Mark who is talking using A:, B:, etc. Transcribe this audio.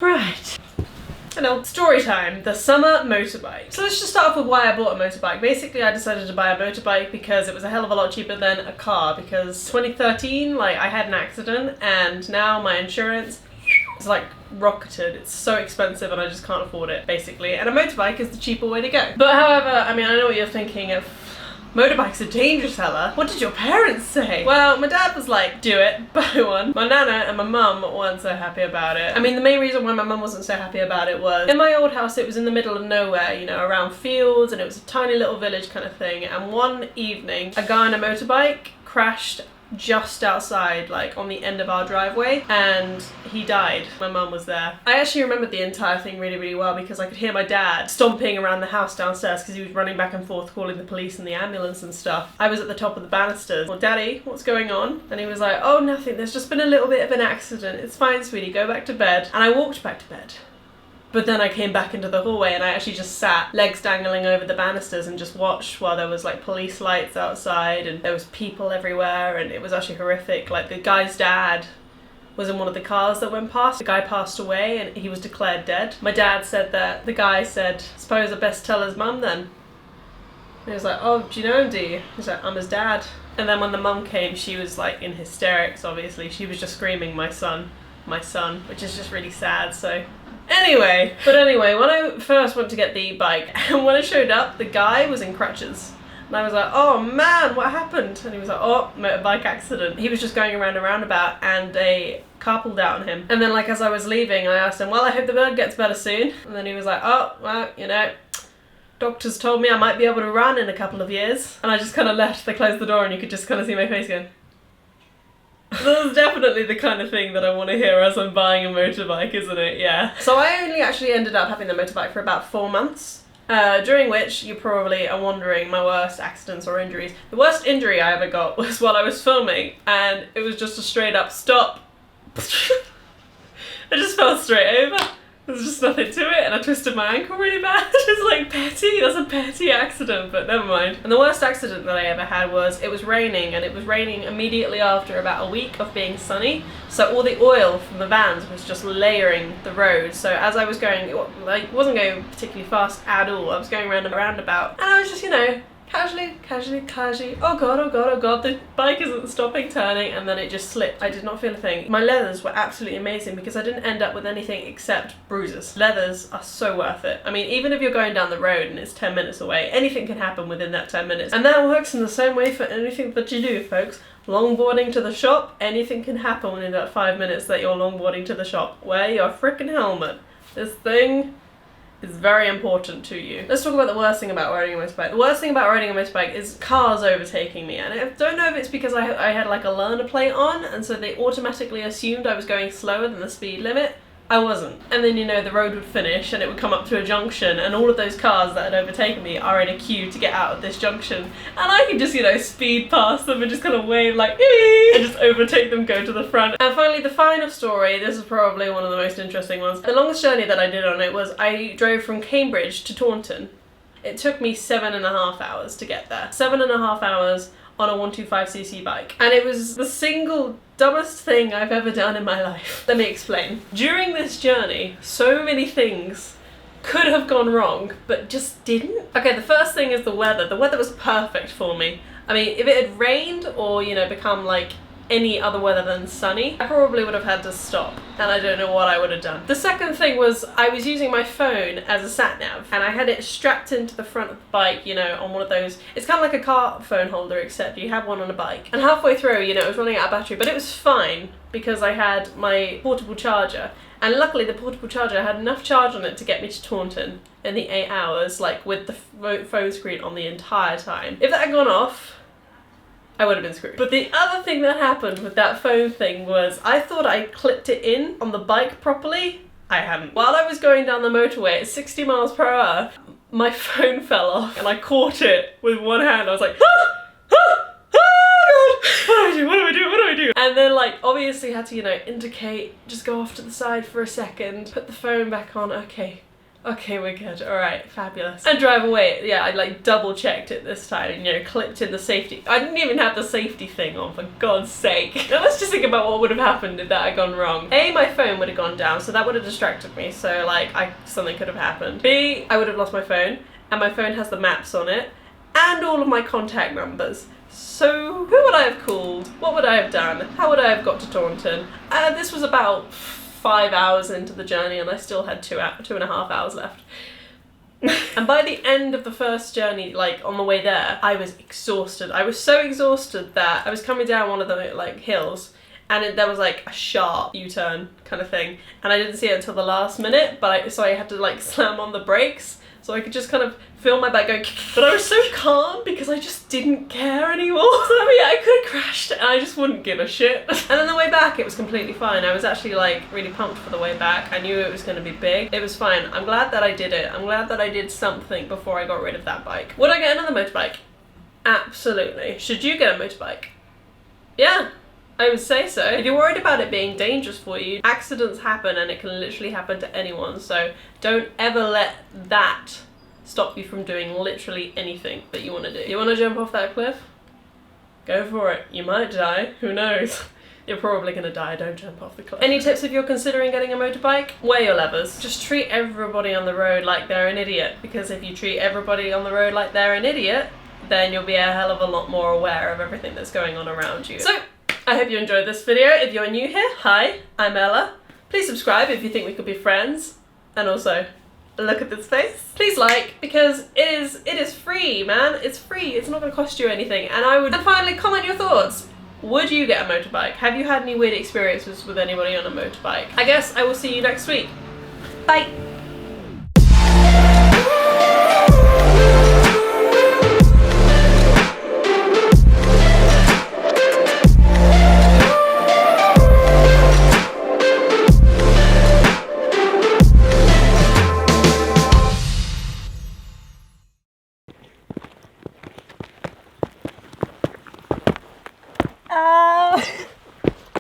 A: Right. Hello. Story time. The summer motorbike. So let's just start off with why I bought a motorbike. Basically, I decided to buy a motorbike because it was a hell of a lot cheaper than a car, because 2013, like, I had an accident and now my insurance is like rocketed. It's so expensive and I just can't afford it, basically. And a motorbike is the cheaper way to go. But however, I mean, I know what you're thinking of. Motorbike's a dangerous fella. What did your parents say? Well, my dad was like, do it, buy one. My nana and my mum weren't so happy about it. I mean, the main reason why my mum wasn't so happy about it was, in my old house, it was in the middle of nowhere, you know, around fields, and it was a tiny little village kind of thing. And one evening, a guy on a motorbike crashed just outside, like on the end of our driveway, and he died. My mum was there. I actually remembered the entire thing really, really well because I could hear my dad stomping around the house downstairs because he was running back and forth calling the police and the ambulance and stuff. I was at the top of the banisters. Well, Daddy, what's going on? And he was like, oh, nothing, there's just been a little bit of an accident. It's fine, sweetie, go back to bed. And I walked back to bed. But then I came back into the hallway and I actually just sat, legs dangling over the banisters, and just watched while there was like police lights outside and there was people everywhere, and it was actually horrific. Like, the guy's dad was in one of the cars that went past. The guy passed away and he was declared dead. My dad said that the guy said, suppose I best tell his mum then. And he was like, oh, do you know him, do you? He's like, I'm his dad. And then when the mum came, she was like in hysterics, obviously. She was just screaming, my son, which is just really sad, so. Anyway, when I first went to get the bike, and when I showed up, the guy was in crutches. And I was like, oh man, what happened? And he was like, oh, motorbike accident. He was just going around a roundabout and a car pulled out on him. And then, like, as I was leaving, I asked him, well, I hope the bird gets better soon. And then he was like, oh, well, you know, doctors told me I might be able to run in a couple of years. And I just kind of left, they closed the door, and you could just kind of see my face going. That's definitely the kind of thing that I want to hear as I'm buying a motorbike, isn't it? Yeah. So I only actually ended up having the motorbike for about 4 months, during which you probably are wondering my worst accidents or injuries. The worst injury I ever got was while I was filming, and it was just a straight up stop. I just fell straight over. There's just nothing to it, and I twisted my ankle really bad. It's like petty, that's a petty accident, but never mind. And the worst accident that I ever had was, it was raining, and it was raining immediately after about a week of being sunny, so all the oil from the vans was just layering the road. So as I was going, like, wasn't going particularly fast at all, I was going around a roundabout, and I was just, you know, casually, oh god, the bike isn't stopping, turning, and then it just slipped. I did not feel a thing. My leathers were absolutely amazing because I didn't end up with anything except bruises. Leathers are so worth it. I mean, even if you're going down the road and it's 10 minutes away, anything can happen within that 10 minutes. And that works in the same way for anything that you do, folks. Longboarding to the shop, anything can happen within that 5 minutes that you're longboarding to the shop. Wear your frickin' helmet. This thing is very important to you. Let's talk about the worst thing about riding a motorbike. The worst thing about riding a motorbike is cars overtaking me, and I don't know if it's because I had like a learner plate on, and so they automatically assumed I was going slower than the speed limit. I wasn't. And then, you know, the road would finish and it would come up to a junction, and all of those cars that had overtaken me are in a queue to get out of this junction, and I can just, you know, speed past them and just kind of wave like, ee, and just overtake them, go to the front. And finally, the final story, this is probably one of the most interesting ones. The longest journey that I did on it was I drove from Cambridge to Taunton. It took me 7.5 hours to get there. 7.5 hours on a 125cc bike. And it was the single dumbest thing I've ever done in my life. Let me explain. During this journey, so many things could have gone wrong, but just didn't. Okay, the first thing is the weather. The weather was perfect for me. I mean, if it had rained or, you know, become like any other weather than sunny, I probably would have had to stop, and I don't know what I would have done. The second thing was I was using my phone as a sat-nav, and I had it strapped into the front of the bike, you know, on one of those, it's kind of like a car phone holder except you have one on a bike. And halfway through, you know, it was running out of battery, but it was fine because I had my portable charger, and luckily the portable charger had enough charge on it to get me to Taunton in the 8 hours, like with the phone screen on the entire time. If that had gone off, I would have been screwed. But the other thing that happened with that phone thing was I thought I clipped it in on the bike properly. I hadn't. While I was going down the motorway at 60 miles per hour, my phone fell off and I caught it with one hand. I was like, ah! Ah! Ah! God! What do I do? And then, like, obviously had to, you know, indicate, just go off to the side for a second, put the phone back on, okay. Okay, we're good. Alright, fabulous. And drive away. Yeah, I like double checked it this time, you know, clipped in the safety. I didn't even have the safety thing on, for God's sake. Now let's just think about what would have happened if that had gone wrong. A, my phone would have gone down, so that would have distracted me, so like something could have happened. B, I would have lost my phone, and my phone has the maps on it, and all of my contact numbers. So who would I have called? What would I have done? How would I have got to Taunton? This was about 5 hours into the journey and I still had 2.5 hours left. And by the end of the first journey, like on the way there, I was exhausted. I was so exhausted that I was coming down one of the like hills and there was like a sharp U-turn kind of thing, and I didn't see it until the last minute, but so I had to like slam on the brakes so I could just kind of feel my back going, but I was so calm because I just didn't care anymore. So I mean, I could have crashed and I just wouldn't give a shit. And then the way back, it was completely fine. I was actually like really pumped for the way back. I knew it was going to be big. It was fine. I'm glad that I did it. I'm glad that I did something before I got rid of that bike. Would I get another motorbike? Absolutely. Should you get a motorbike? Yeah. I would say so. If you're worried about it being dangerous for you, accidents happen and it can literally happen to anyone, so don't ever let that stop you from doing literally anything that you want to do. You want to jump off that cliff? Go for it. You might die, who knows? You're probably gonna die, don't jump off the cliff. Any tips if you're considering getting a motorbike? Wear your levers. Just treat everybody on the road like they're an idiot, because if you treat everybody on the road like they're an idiot, then you'll be a hell of a lot more aware of everything that's going on around you. So, I hope you enjoyed this video. If you're new here, hi, I'm Ella. Please subscribe if you think we could be friends. And also, look at this face. Please like, because it is free, man. It's free, it's not gonna cost you anything. And finally, comment your thoughts. Would you get a motorbike? Have you had any weird experiences with anybody on a motorbike? I guess I will see you next week. Bye.